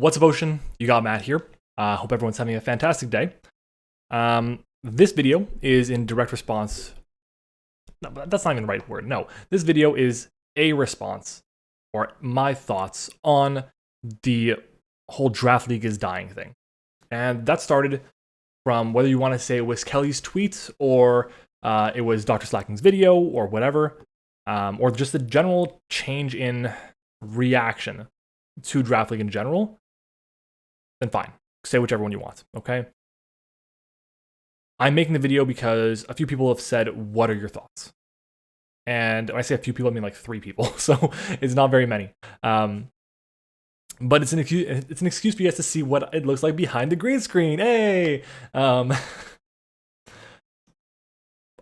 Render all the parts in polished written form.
What's up, Ocean? You got Matt here. Hope everyone's having a fantastic day. This video is in direct response. No, that's not even the right word. No, this video is a response or my thoughts on the whole draft league is dying thing. And that started from whether you want to say it was Kelly's tweet or it was Dr. Slacking's video or whatever, or just the general change in reaction to draft league in general. Then fine, say whichever one you want, okay? I'm making the video because a few people have said, what are your thoughts? And when I say a few people, I mean like 3 people, so it's not very many. But it's an excuse for you guys to see what it looks like behind the green screen. Hey!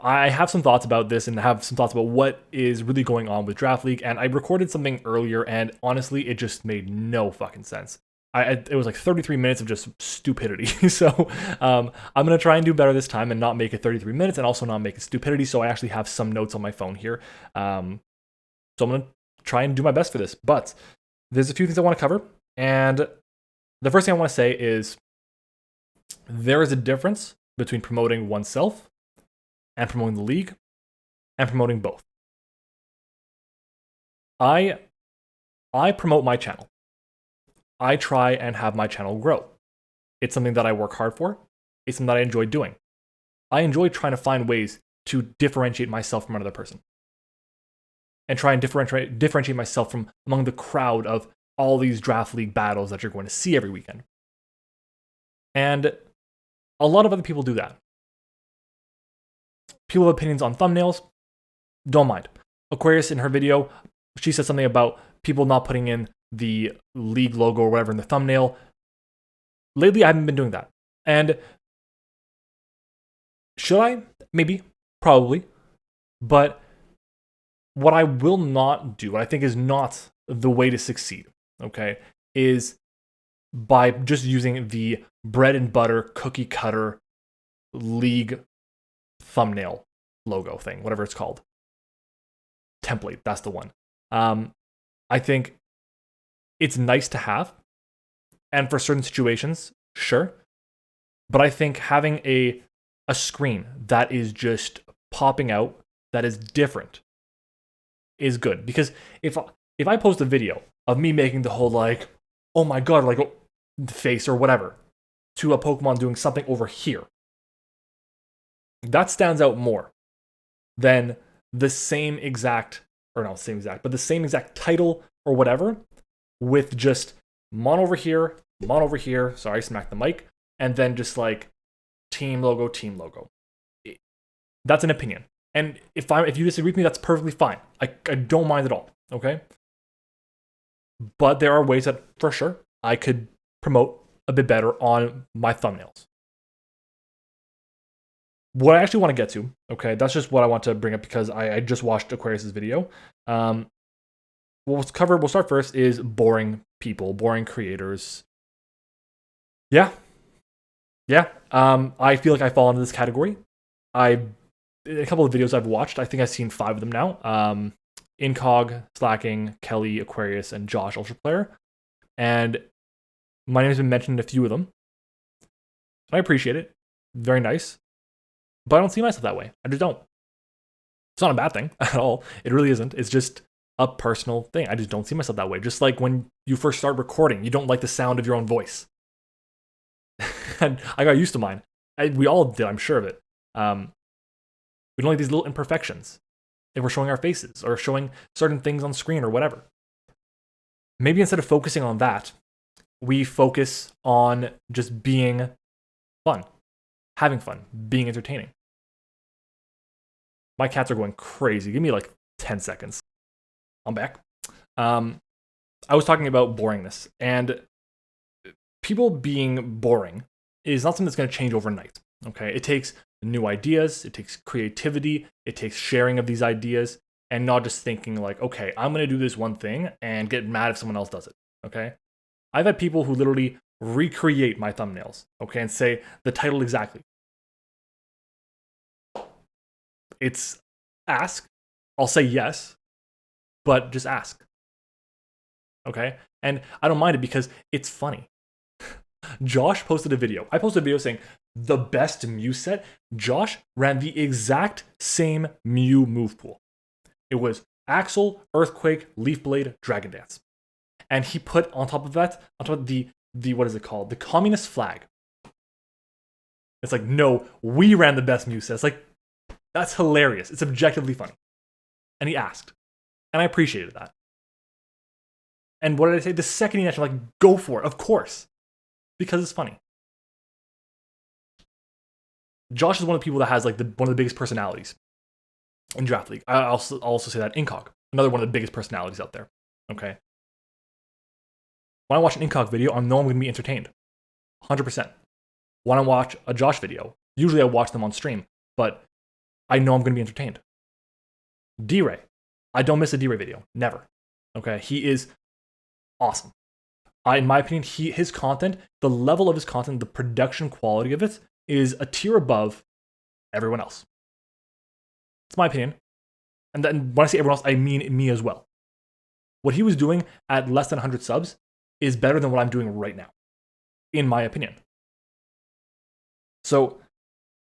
I have some thoughts about this and have some thoughts about what is really going on with Draft League, and I recorded something earlier, and honestly, it just made no fucking sense. It was like 33 minutes of just stupidity. So I'm going to try and do better this time and not make it 33 minutes and also not make it stupidity. So I actually have some notes on my phone here. So I'm going to try and do my best for this. But there's a few things I want to cover. And the first thing I want to say is there is a difference between promoting oneself and promoting the league and promoting both. I promote my channel. I try and have my channel grow. It's something that I work hard for. It's something that I enjoy doing. I enjoy trying to find ways to differentiate myself from another person. And try and differentiate myself from among the crowd of all these draft league battles that you're going to see every weekend. And a lot of other people do that. People have opinions on thumbnails. Don't mind. Aquarius, in her video, she said something about people not putting in the league logo or whatever in the thumbnail. Lately, I haven't been doing that. And should I? Maybe. Probably. But what I will not do, what I think is not the way to succeed, okay, is by just using the bread and butter, cookie cutter league thumbnail logo thing, whatever it's called. Template, that's the one. I think it's nice to have, and for certain situations, sure. But I think having a screen that is just popping out, that is different, is good. Because if I post a video of me making the whole like, oh my god, like face or whatever, to a Pokemon doing something over here, that stands out more than the same exact, or not the same exact, but the same exact title or whatever, with just mon over here, sorry, smack the mic, and then just like team logo. That's an opinion. And if you disagree with me, that's perfectly fine. I don't mind at all, okay? But there are ways that, for sure, I could promote a bit better on my thumbnails. What I actually want to get to, okay, that's just what I want to bring up because I just watched Aquarius's video. We'll start first is boring people, boring creators. Yeah. I feel like I fall into this category. A couple of videos I've watched, I think I've seen 5 of them now. Incog, Slacking, Kelly, Aquarius, and Josh, Ultraplayer. And my name has been mentioned in a few of them. I appreciate it. Very nice. But I don't see myself that way. I just don't. It's not a bad thing at all. It really isn't. It's just a personal thing. I just don't see myself that way. Just like when you first start recording, you don't like the sound of your own voice. And I got used to mine. We all did, I'm sure of it. We don't like these little imperfections if we're showing our faces or showing certain things on screen or whatever. Maybe instead of focusing on that, we focus on just being fun, having fun, being entertaining. My cats are going crazy. Give me like 10 seconds. I'm back. I was talking about boringness, and people being boring is not something that's going to change overnight. Okay, it takes new ideas, it takes creativity, it takes sharing of these ideas, and not just thinking like, okay, I'm going to do this one thing and get mad if someone else does it. Okay, I've had people who literally recreate my thumbnails, okay, and say the title exactly. It's ask. I'll say yes, but just ask. Okay. And I don't mind it because it's funny. Josh posted a video. I posted a video saying the best Mew set. Josh ran the exact same Mew move pool. It was Axel, Earthquake, Leaf Blade, Dragon Dance. And he put on top of that, on top of the what is it called? The communist flag. It's like, no, we ran the best Mew set. It's like, that's hilarious. It's objectively funny. And he asked. And I appreciated that. And what did I say? The second he asked, I'm like, go for it, of course. Because it's funny. Josh is one of the people that has like one of the biggest personalities in Draft League. I'll also say that Incog, another one of the biggest personalities out there. Okay. When I watch an Incog video, I know I'm going to be entertained. 100%. When I watch a Josh video, usually I watch them on stream, but I know I'm going to be entertained. D-Ray. I don't miss a D-Ray video. Never. Okay. He is awesome. In my opinion, his content, the level of his content, the production quality of it is a tier above everyone else. It's my opinion. And then when I say everyone else, I mean me as well. What he was doing at less than 100 subs is better than what I'm doing right now, in my opinion. So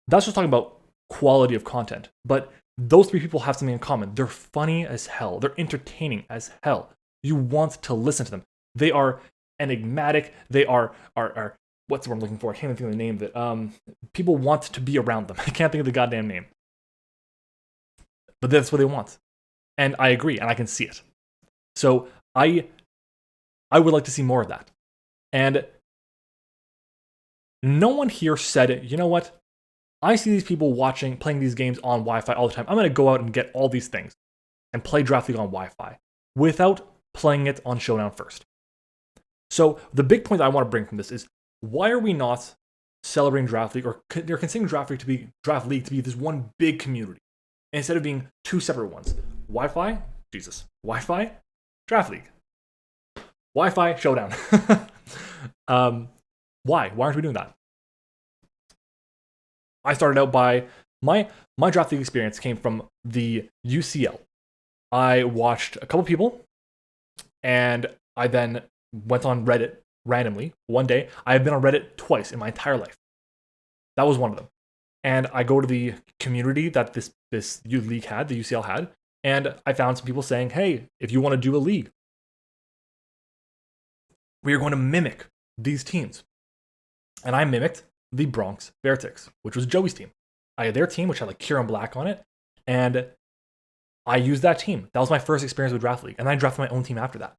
that's just talking about quality of content. But those three people have something in common. They're funny as hell. They're entertaining as hell. You want to listen to them. They are enigmatic. They are what's the word I'm looking for? I can't even think of the name of it. People want to be around them. I can't think of the goddamn name. But that's what they want. And I agree, and I can see it. So I would like to see more of that. And no one here said, you know what? I see these people playing these games on Wi-Fi all the time. I'm going to go out and get all these things and play Draft League on Wi-Fi without playing it on Showdown first. So the big point that I want to bring from this is, why are we not celebrating Draft League or considering Draft League to be this one big community instead of being two separate ones? Wi-Fi, Jesus. Wi-Fi, Draft League. Wi-Fi, Showdown. Why? Why aren't we doing that? I started out by my Draft League experience came from the UCL. I watched a couple people, and I then went on Reddit randomly one day. I have been on Reddit twice in my entire life. That was one of them. And I go to the community that this youth league had, the UCL had, and I found some people saying, hey, if you want to do a league, we are going to mimic these teams. And I mimicked the Bronx Vertix, which was Joey's team. I had their team, which had like Kieran Black on it, and I used that team. That was my first experience with Draft League, and I drafted my own team after that.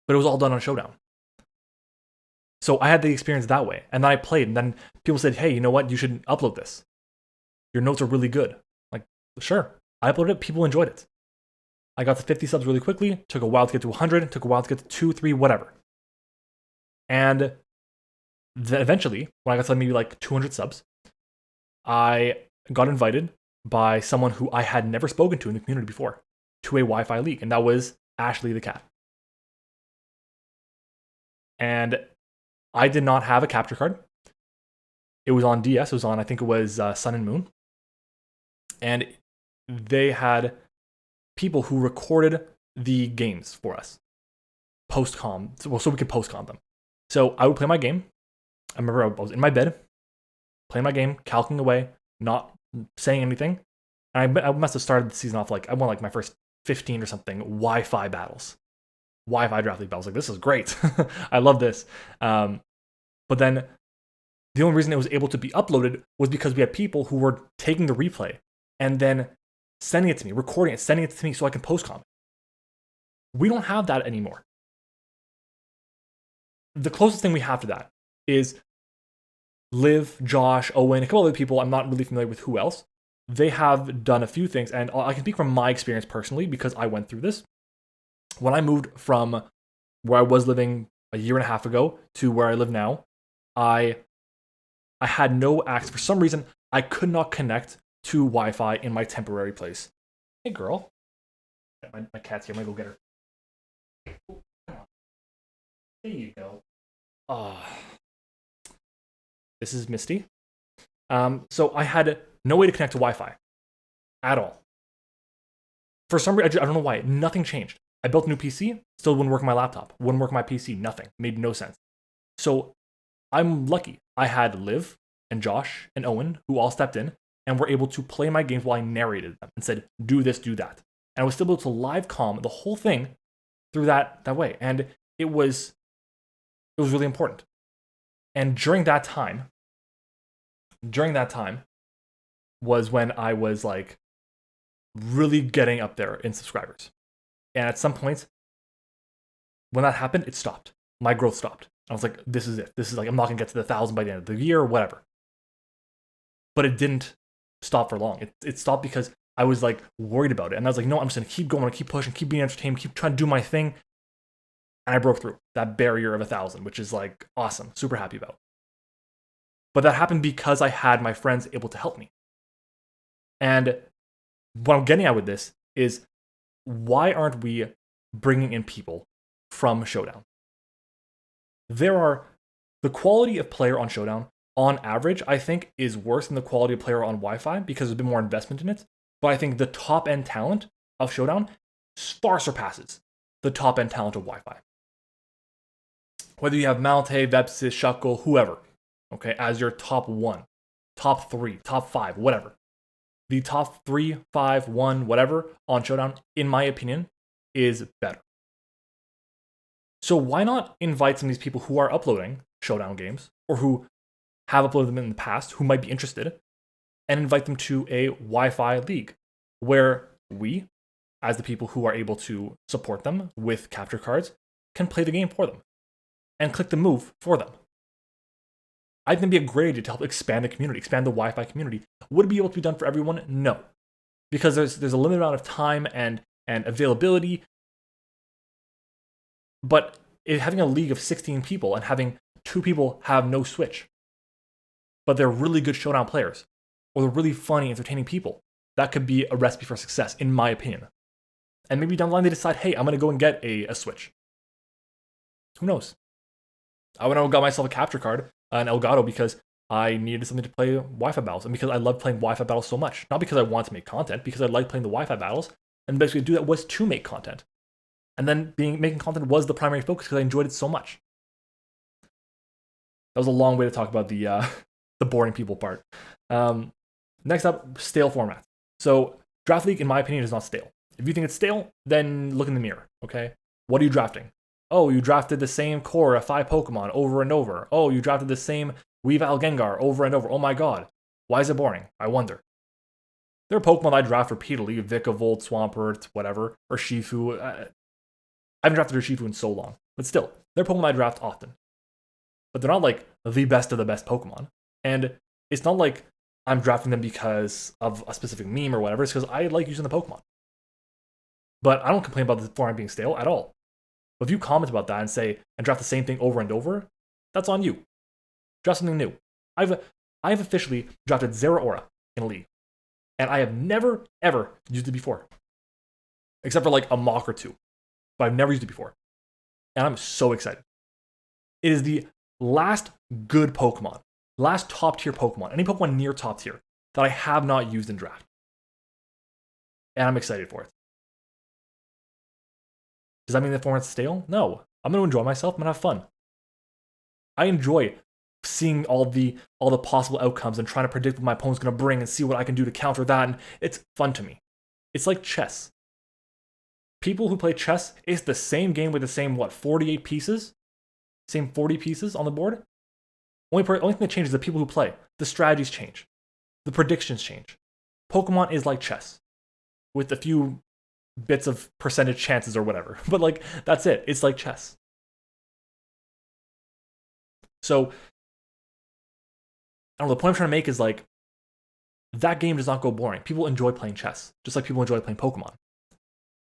But it was all done on Showdown. So I had the experience that way, and then I played, and then people said, hey, you know what? You should upload this. Your notes are really good. Like, sure. I uploaded it. People enjoyed it. I got to 50 subs really quickly. Took a while to get to 100. Took a while to get to 2, 3, whatever. And then eventually, when I got to maybe like 200 subs, I got invited by someone who I had never spoken to in the community before to a Wi-Fi league, and that was Ashley the cat. And I did not have a capture card. It was on DS. It was on, I think it was Sun and Moon. And they had people who recorded the games for us. Post-com, so we could post-com them. So I would play my game. I remember I was in my bed, playing my game, calcing away, not saying anything. And I must have started the season off like, I won like my first 15 or something Wi-Fi battles. Wi-Fi Draft League battles. Like, this is great. I love this. But then the only reason it was able to be uploaded was because we had people who were taking the replay and then sending it to me, recording it, sending it to me so I can post-com. We don't have that anymore. The closest thing we have to that is Liv, Josh, Owen, a couple other people. I'm not really familiar with who else. They have done a few things, and I can speak from my experience personally because I went through this. When I moved from where I was living a year and a half ago to where I live now, I had no access. For some reason, I could not connect to Wi-Fi in my temporary place. Hey, girl. My cat's here. I'm going to go get her. There you go. This is Misty. So I had no way to connect to Wi-Fi at all. For some reason, I don't know why. Nothing changed. I built a new PC, still wouldn't work on my laptop, wouldn't work on my PC, nothing, made no sense. So I'm lucky. I had Liv and Josh and Owen who all stepped in and were able to play my games while I narrated them and said, do this, do that. And I was still able to live comm the whole thing through that way. And it was really important. And during that time was when I was like really getting up there in subscribers. And at some points, when that happened, it stopped. My growth stopped. I was like, this is it. This is like, I'm not going to get to the 1,000 by the end of the year or whatever. But it didn't stop for long. It stopped because I was like worried about it. And I was like, no, I'm just going to keep going, keep pushing, keep being entertained, keep trying to do my thing. And I broke through that barrier of 1,000, which is like awesome. Super happy about. But that happened because I had my friends able to help me. And what I'm getting at with this is, why aren't we bringing in people from Showdown? The quality of player on Showdown, on average, I think is worse than the quality of player on Wi-Fi because there's a bit more investment in it. But I think the top end talent of Showdown far surpasses the top end talent of Wi-Fi. Whether you have MattOshea, Vepsis, Shuckle, whoever, okay, as your top 1, top 3, top 5, whatever. The top 3, 5, 1, whatever on Showdown, in my opinion, is better. So why not invite some of these people who are uploading Showdown games, or who have uploaded them in the past, who might be interested, and invite them to a Wi-Fi league, where we, as the people who are able to support them with capture cards, can play the game for them, and click the move for them. I think it'd be a great idea to help expand the community, expand the Wi-Fi community. Would it be able to be done for everyone? No. Because there's a limited amount of time and availability. But having a league of 16 people and having 2 people have no Switch, but they're really good Showdown players, or they're really funny, entertaining people, that could be a recipe for success, in my opinion. And maybe down the line they decide, hey, I'm going to go and get a Switch. Who knows? I went out and got myself a capture card, an Elgato, because I needed something to play Wi-Fi battles, and because I love playing Wi-Fi battles so much. Not because I wanted to make content, because I like playing the Wi-Fi battles, and basically to do that was to make content. And then making content was the primary focus because I enjoyed it so much. That was a long way to talk about the boring people part. Next up, stale formats. So Draft League, in my opinion, is not stale. If you think it's stale, then look in the mirror, okay? What are you drafting? Oh, you drafted the same core of 5 Pokemon over and over. Oh, you drafted the same Weavile Gengar over and over. Oh my god. Why is it boring? I wonder. There are Pokemon I draft repeatedly, Vikavolt, Swampert, whatever, or Shifu. I haven't drafted a Shifu in so long. But still, they're Pokemon I draft often. But they're not like the best of the best Pokemon. And it's not like I'm drafting them because of a specific meme or whatever. It's because I like using the Pokemon. But I don't complain about the format being stale at all. But if you comment about that and draft the same thing over and over, that's on you. Draft something new. I've officially drafted Zeraora in a league. And I have never, ever used it before. Except for like a mock or 2. But I've never used it before. And I'm so excited. It is the last good Pokemon, last top tier Pokemon, any Pokemon near top tier that I have not used in draft. And I'm excited for it. Does that mean the format's stale? No. I'm going to enjoy myself. I'm going to have fun. I enjoy seeing all the possible outcomes and trying to predict what my opponent's going to bring and see what I can do to counter that. And it's fun to me. It's like chess. People who play chess, it's the same game with the same, 48 pieces? Same 40 pieces on the board? Only thing that changes is the people who play. The strategies change. The predictions change. Pokemon is like chess. With a few bits of percentage chances or whatever. But like, that's it. It's like chess. So, I don't know, the point I'm trying to make is like, that game does not go boring. People enjoy playing chess, just like people enjoy playing Pokemon.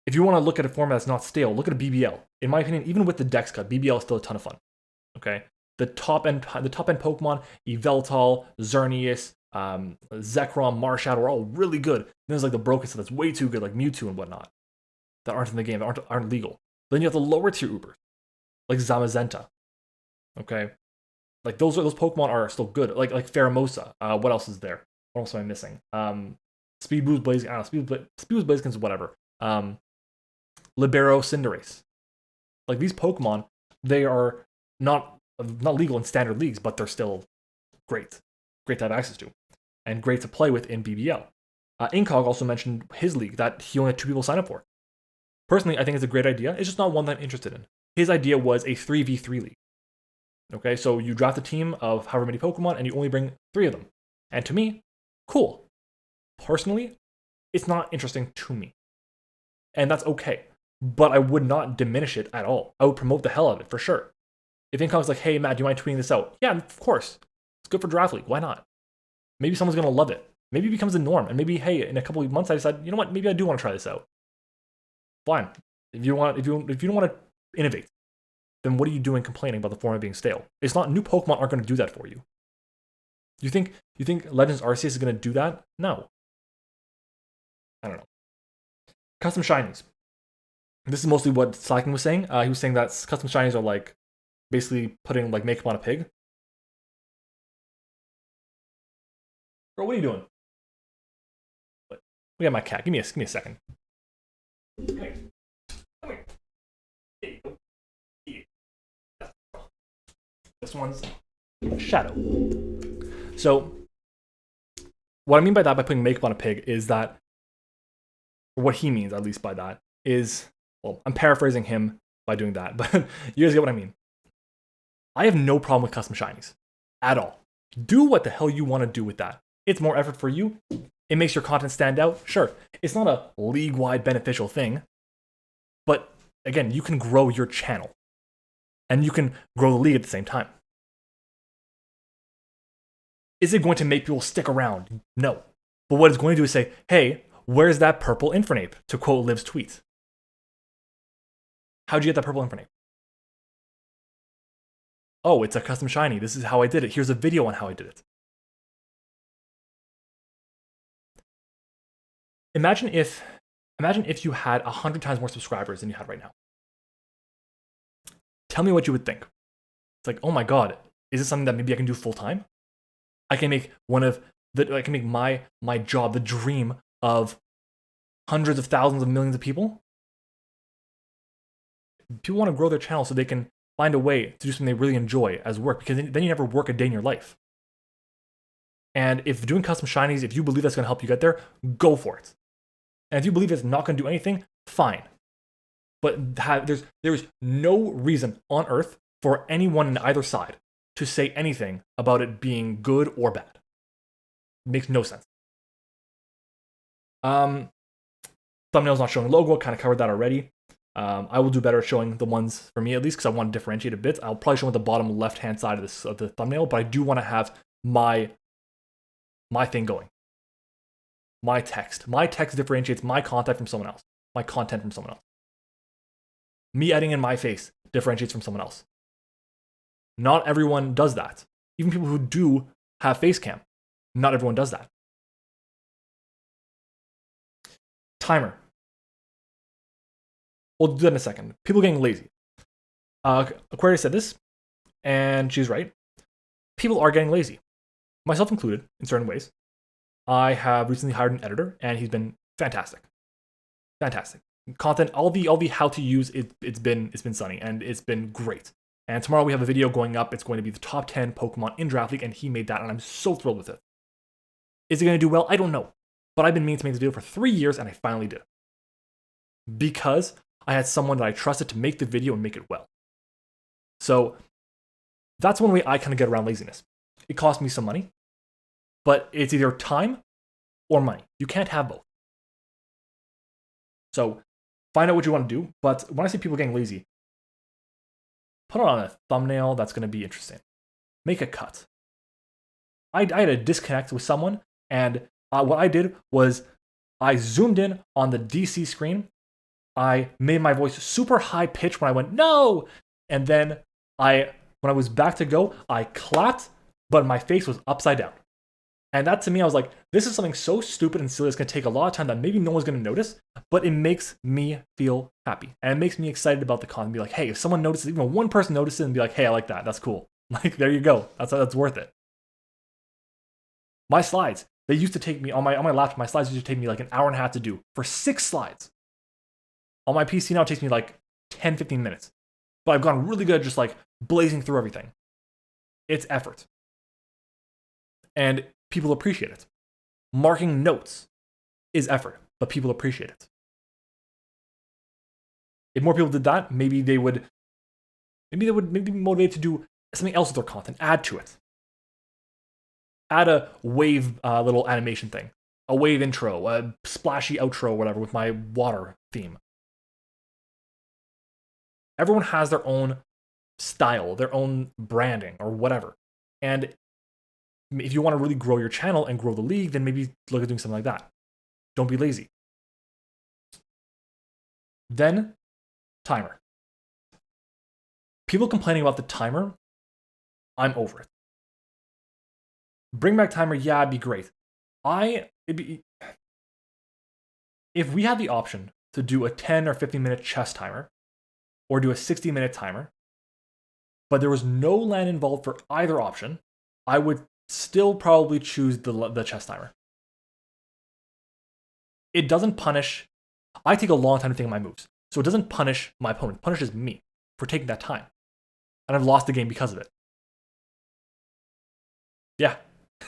If you want to look at a format that's not stale, look at a BBL. In my opinion, even with the Dex cut, BBL is still a ton of fun. Okay? The top end Pokemon, Yveltal, Xerneas, Zekrom, Marshadow are all really good. Then there's like the broken stuff that's way too good, like Mewtwo and whatnot, that aren't in the game, that aren't legal. Then you have the lower tier Ubers, like Zamazenta. Okay? Like those Pokemon are still good. Like Pheromosa. What else is there? What else am I missing? Speed Boost Blaziken. I don't know. Speed Boost Blaziken's whatever. Libero Cinderace. Like these Pokemon, they are not legal in standard leagues, but they're still great to have access to, and great to play with in BBL. Incog also mentioned his league that he only had 2 people sign up for. Personally, I think it's a great idea. It's just not one that I'm interested in. His idea was a 3v3 league. Okay, so you draft a team of however many Pokemon, and you only bring 3 of them. And to me, cool. Personally, it's not interesting to me. And that's okay. But I would not diminish it at all. I would promote the hell out of it, for sure. If Incog's like, hey, Matt, do you mind tweeting this out? Yeah, of course. It's good for Draft League. Why not? Maybe someone's going to love it. Maybe it becomes the norm. And maybe, hey, in a couple of months, I decide, you know what, maybe I do want to try this out. Fine. If you don't want to innovate, then what are you doing complaining about the format being stale? It's not, new Pokemon aren't going to do that for you. You think Legends Arceus is going to do that? No. I don't know. Custom Shinies. This is mostly what Slacking was saying. He was saying that custom Shinies are like basically putting like makeup on a pig. Bro, what are you doing? We got my cat. Give me a second. Come here. There you go. This one's Shadow. So, what I mean by that, by putting makeup on a pig, is that, or what he means, at least by that, is, well, I'm paraphrasing him by doing that, but you guys get what I mean. I have no problem with custom Shinies. At all. Do what the hell you want to do with that. It's more effort for you. It makes your content stand out. Sure, it's not a league-wide beneficial thing, but again, you can grow your channel. And you can grow the league at the same time. Is it going to make people stick around? No. But what it's going to do is say, hey, where's that purple Infernape? To quote Liv's tweet. How'd you get that purple Infernape? Oh, it's a custom shiny. This is how I did it. Here's a video on how I did it. Imagine if you had 100 times more subscribers than you have right now. Tell me what you would think. It's like, oh my god, is this something that maybe I can do full time? I can make my job the dream of hundreds of thousands of millions of people. People want to grow their channel so they can find a way to do something they really enjoy as work, because then you never work a day in your life. And if doing custom shinies, if you believe that's going to help you get there, go for it. And if you believe it's not going to do anything, fine. But there's no reason on earth for anyone on either side to say anything about it being good or bad. It makes no sense. Thumbnail's not showing logo, kind of covered that already. I will do better at showing the ones for me, at least, because I want to differentiate a bit. I'll probably show at the bottom left-hand side of the thumbnail, but I do want to have my thing going. My text. My text differentiates my content from someone else. My content from someone else. Me adding in my face differentiates from someone else. Not everyone does that. Even people who do have face cam, not everyone does that. Timer. We'll do that in a second. People getting lazy. Aquarius said this, and she's right. People are getting lazy, myself included, in certain ways. I have recently hired an editor, and he's been fantastic. Fantastic. Content, all the how to use it's been sunny, and it's been great. And tomorrow we have a video going up. It's going to be the top 10 Pokemon in Draft League, and he made that, and I'm so thrilled with it. Is it going to do well? I don't know. But I've been meaning to make this video for 3 years, and I finally did. Because I had someone that I trusted to make the video and make it well. So that's one way I kind of get around laziness. It costs me some money, but it's either time or money. You can't have both. So find out what you want to do. But when I see people getting lazy, put it on a thumbnail that's going to be interesting. Make a cut. I had a disconnect with someone, and what I did was I zoomed in on the DC screen. I made my voice super high pitched when I went, no! And then when I was back to go, I clapped, but my face was upside down. And that to me, I was like, this is something so stupid and silly. It's going to take a lot of time that maybe no one's going to notice, but it makes me feel happy. And it makes me excited about the content. Be like, hey, if someone notices, even one person notices it and be like, hey, I like that. That's cool. Like, there you go. That's worth it. My slides, they used to take me, on my laptop, my slides used to take me like an hour and a half to do for 6 slides. On my PC now, it takes me like 10, 15 minutes. But I've gone really good just like blazing through everything. It's effort. And people appreciate it. Marking notes is effort, but people appreciate it. If more people did that, maybe they would be motivated to do something else with their content, add to it. Add a wave little animation thing, a wave intro, a splashy outro, whatever, with my water theme. Everyone has their own style, their own branding, or whatever. And if you want to really grow your channel and grow the league, then maybe look at doing something like that. Don't be lazy. Then, timer. People complaining about the timer, I'm over it. Bring back timer, yeah, it'd be great. If we had the option to do a 10 or 15 minute chess timer, or do a 60-minute timer, but there was no LAN involved for either option, I would still probably choose the chess timer. It doesn't punish. I take a long time to think of my moves, so it doesn't punish my opponent. It punishes me for taking that time. And I've lost the game because of it. Yeah,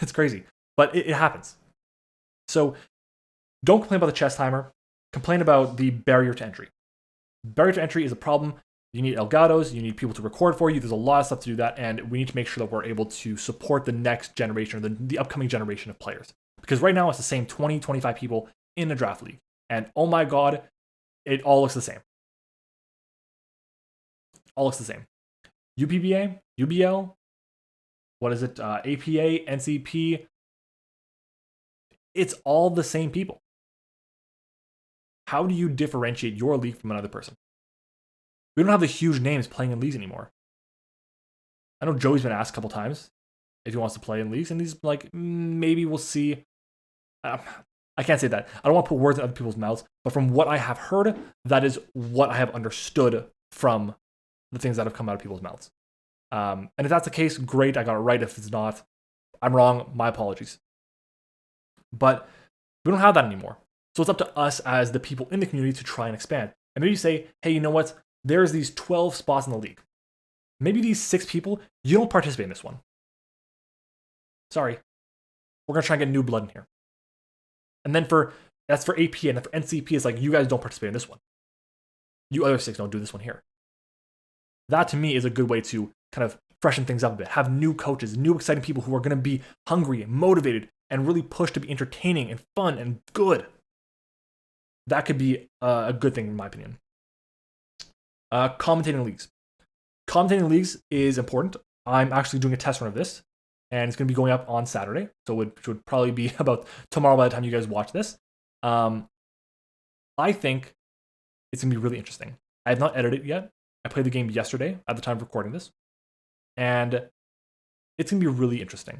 it's crazy, but it happens. So don't complain about the chess timer. Complain about the barrier to entry. Barrier to entry is a problem. You need Elgatos, you need people to record for you. There's a lot of stuff to do that, and we need to make sure that we're able to support the next generation, or the upcoming generation of players. Because right now it's the same 20, 25 people in a draft league. And oh my god, it all looks the same. All looks the same. UPBA, UBL, what is it? APA, NCP. It's all the same people. How do you differentiate your league from another person? We don't have the huge names playing in leagues anymore. I know Joey's been asked a couple times if he wants to play in leagues, and he's like, maybe we'll see. I can't say that. I don't want to put words in other people's mouths, but from what I have heard, that is what I have understood from the things that have come out of people's mouths. And if that's the case, great, I got it right. If it's not, I'm wrong, my apologies. But we don't have that anymore. So it's up to us as the people in the community to try and expand. And maybe say, hey, you know what? There's these 12 spots in the league. Maybe these 6 people, you don't participate in this one. Sorry. We're going to try and get new blood in here. And then that's for AP, and then for NCP, it's like, you guys don't participate in this one. You other 6 don't do this one here. That to me is a good way to kind of freshen things up a bit. Have new coaches, new exciting people who are going to be hungry and motivated and really push to be entertaining and fun and good. That could be a good thing in my opinion. Commentating leagues. Commentating leagues is important. I'm actually doing a test run of this, and it's going to be going up on Saturday, so it would probably be about tomorrow by the time you guys watch this. I think it's going to be really interesting. I have not edited it yet. I played the game yesterday at the time of recording this, and it's going to be really interesting.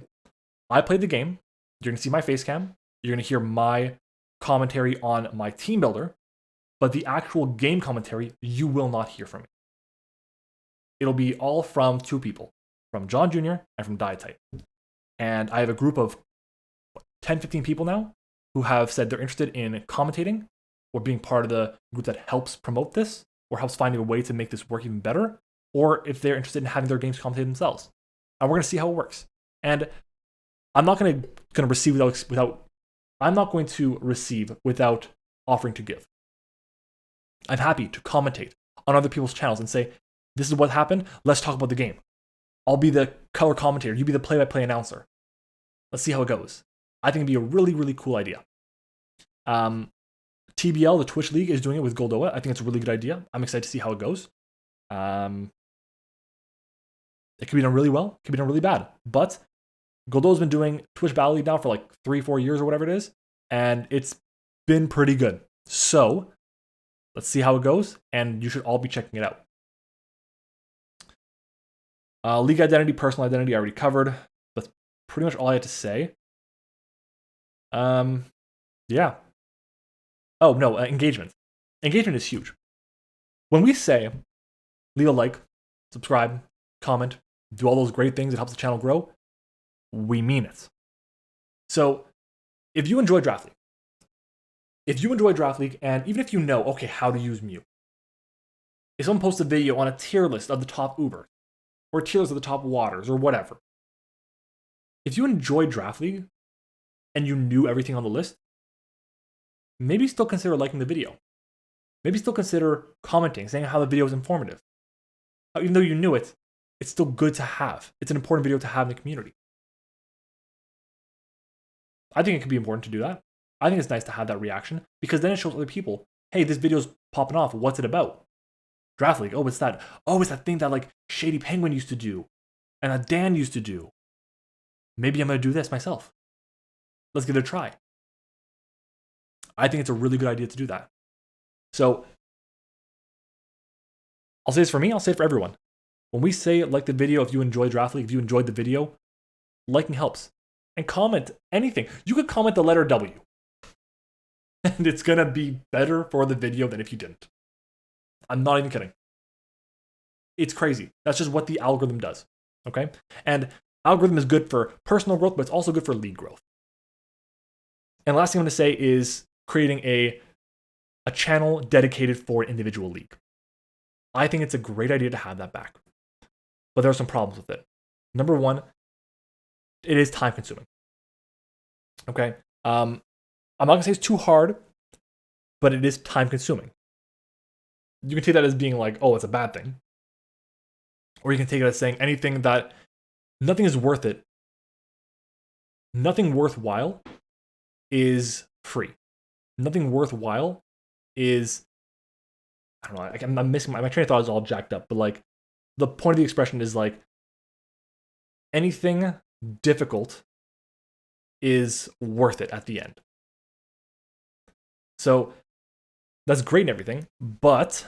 I played the game. You're going to see my face cam. You're going to hear my commentary on my team builder, but the actual game commentary, you will not hear from me. It'll be all from 2 people, from John Jr. and from Dietite. And I have a group of 10, 15 people now who have said they're interested in commentating or being part of the group that helps promote this or helps finding a way to make this work even better, or if they're interested in having their games commentated themselves. And we're going to see how it works. And I'm not going to receive without offering to give. I'm happy to commentate on other people's channels and say, this is what happened, let's talk about the game. I'll be the color commentator, you be the play-by-play announcer. Let's see how it goes. I think it'd be a really, really cool idea. TBL, the Twitch League, is doing it with Goldoa. I think it's a really good idea. I'm excited to see how it goes. It could be done really well, it could be done really bad. But Goldoa's been doing Twitch Battle League now for like 3-4 years or whatever it is, and it's been pretty good. So, let's see how it goes, and you should all be checking it out. League identity, personal identity, I already covered. That's pretty much all I had to say. Yeah. Oh, no, engagement. Engagement is huge. When we say, leave a like, subscribe, comment, do all those great things that helps the channel grow, we mean it. So, if you enjoy Draft League, if you enjoy Draft League, and even if you know, okay, how to use Mew, if someone posts a video on a tier list of the top Ubers, or tier list of the top Waters, or whatever, if you enjoy Draft League and you knew everything on the list, maybe still consider liking the video. Maybe still consider commenting, saying how the video is informative. Even though you knew it, it's still good to have. It's an important video to have in the community. I think it could be important to do that. I think it's nice to have that reaction because then it shows other people, hey, this video's popping off. What's it about? Draft League. Oh, it's that. Oh, it's that thing that like Shady Penguin used to do and that Dan used to do. Maybe I'm going to do this myself. Let's give it a try. I think it's a really good idea to do that. So I'll say this for me, I'll say it for everyone. When we say like the video, if you enjoy Draft League, if you enjoyed the video, liking helps. And comment anything. You could comment the letter W. And it's going to be better for the video than if you didn't. I'm not even kidding. It's crazy. That's just what the algorithm does. Okay? And algorithm is good for personal growth, but it's also good for league growth. And last thing I'm going to say is creating a channel dedicated for an individual league. I think it's a great idea to have that back. But there are some problems with it. Number one, it is time consuming. Okay? I'm not going to say it's too hard, but it is time consuming. You can take that as being like, oh, it's a bad thing. Or you can take it as saying anything that nothing is worth it. Nothing worthwhile is free. Nothing worthwhile is, I don't know, I'm missing my train of thought is all jacked up, but like the point of the expression is like anything difficult is worth it at the end. So that's great and everything, but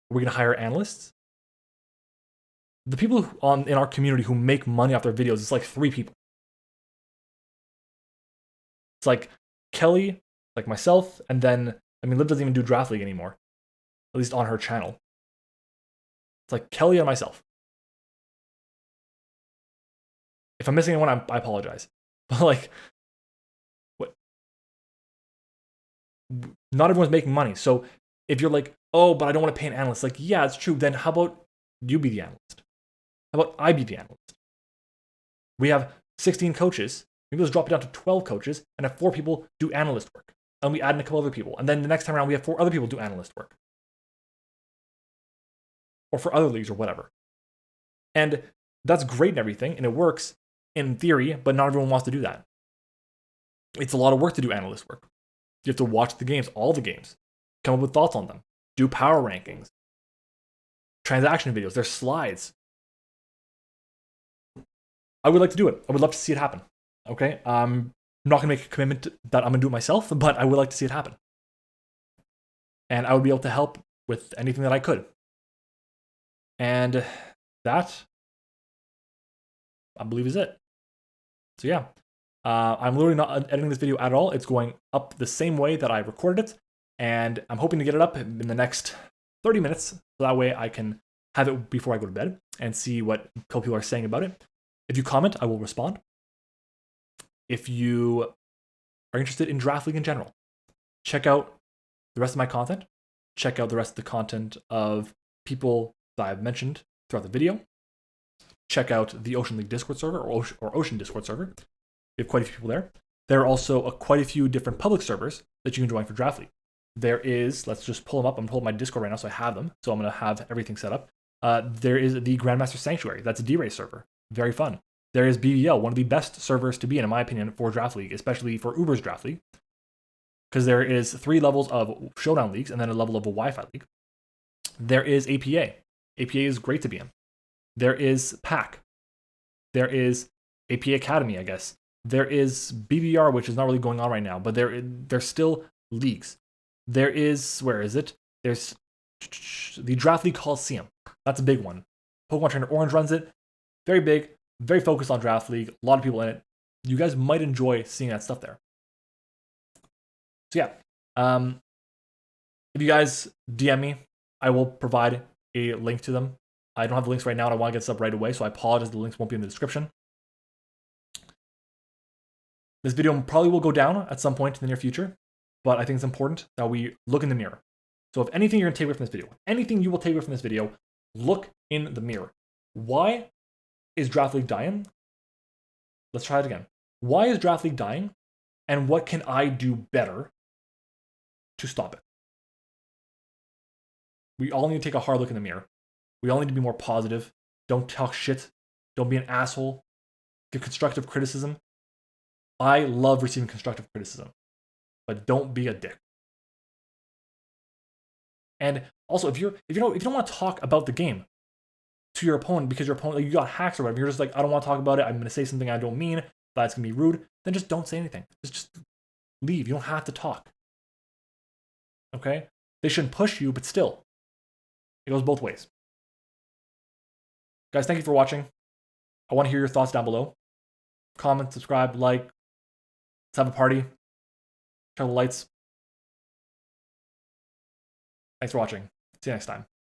we're going to hire analysts. The people in our community who make money off their videos, it's like 3 people. It's like Kelly, like myself, and then, I mean, Liv doesn't even do Draft League anymore, at least on her channel. It's like Kelly and myself. If I'm missing anyone, I apologize. But like, what? Not everyone's making money. So if you're like, oh, but I don't want to pay an analyst, like, yeah, it's true. Then how about you be the analyst? How about I be the analyst? We have 16 coaches. Maybe let's drop it down to 12 coaches and have 4 people do analyst work. And we add in a couple other people. And then the next time around, we have 4 other people do analyst work. Or for other leagues or whatever. And that's great and everything. And it works in theory, but not everyone wants to do that. It's a lot of work to do analyst work. You have to watch the games, all the games, come up with thoughts on them, do power rankings, transaction videos, there's slides. I would like to do it. I would love to see it happen. Okay? I'm not going to make a commitment that I'm going to do it myself, but I would like to see it happen. And I would be able to help with anything that I could. And that, I believe, is it. So yeah, I'm literally not editing this video at all. It's going up the same way that I recorded it. And I'm hoping to get it up in the next 30 minutes. So that way I can have it before I go to bed and see what people are saying about it. If you comment, I will respond. If you are interested in Draft League in general, check out the rest of my content. Check out the rest of the content of people that I've mentioned throughout the video. Check out the Ocean League Discord server or Ocean Discord server. We have quite a few people there. There are also quite a few different public servers that you can join for Draft League. There is, let's just pull them up. I'm pulling my Discord right now, so I have them. So I'm going to have everything set up. There is the Grandmaster Sanctuary. That's a D-Race server. Very fun. There is BBL, one of the best servers to be in my opinion, for Draft League, especially for Uber's Draft League. Because there is 3 levels of Showdown leagues and then a level of a Wi-Fi league. There is APA. APA is great to be in. There is PAC. There is APA Academy, I guess. There is BBR, which is not really going on right now, but there's still leagues. There is, where is it? There's the Draft League Coliseum. That's a big one. Pokemon Trainer Orange runs it. Very big, very focused on Draft League. A lot of people in it. You guys might enjoy seeing that stuff there. So yeah, if you guys DM me, I will provide a link to them. I don't have the links right now, and I want to get this up right away, so I apologize. The links won't be in the description. This video probably will go down at some point in the near future. but I think it's important that we look in the mirror. So if anything you're gonna take away from this video, anything you will take away from this video, look in the mirror. Why is Draft League dying? Let's try it again. Why is Draft League dying? And what can I do better to stop it? We all need to take a hard look in the mirror. We all need to be more positive. Don't talk shit. Don't be an asshole. Give constructive criticism. I love receiving constructive criticism, but don't be a dick. And also, if you don't want to talk about the game to your opponent because your opponent, like, you got hacks or whatever, you're just like, I don't want to talk about it. I'm going to say something I don't mean. That's going to be rude. Then just don't say anything. Just leave. You don't have to talk. Okay? They shouldn't push you, but still, it goes both ways. Guys, thank you for watching. I want to hear your thoughts down below. Comment, subscribe, like. Let's have a party. Turn the lights. Thanks for watching. See you next time.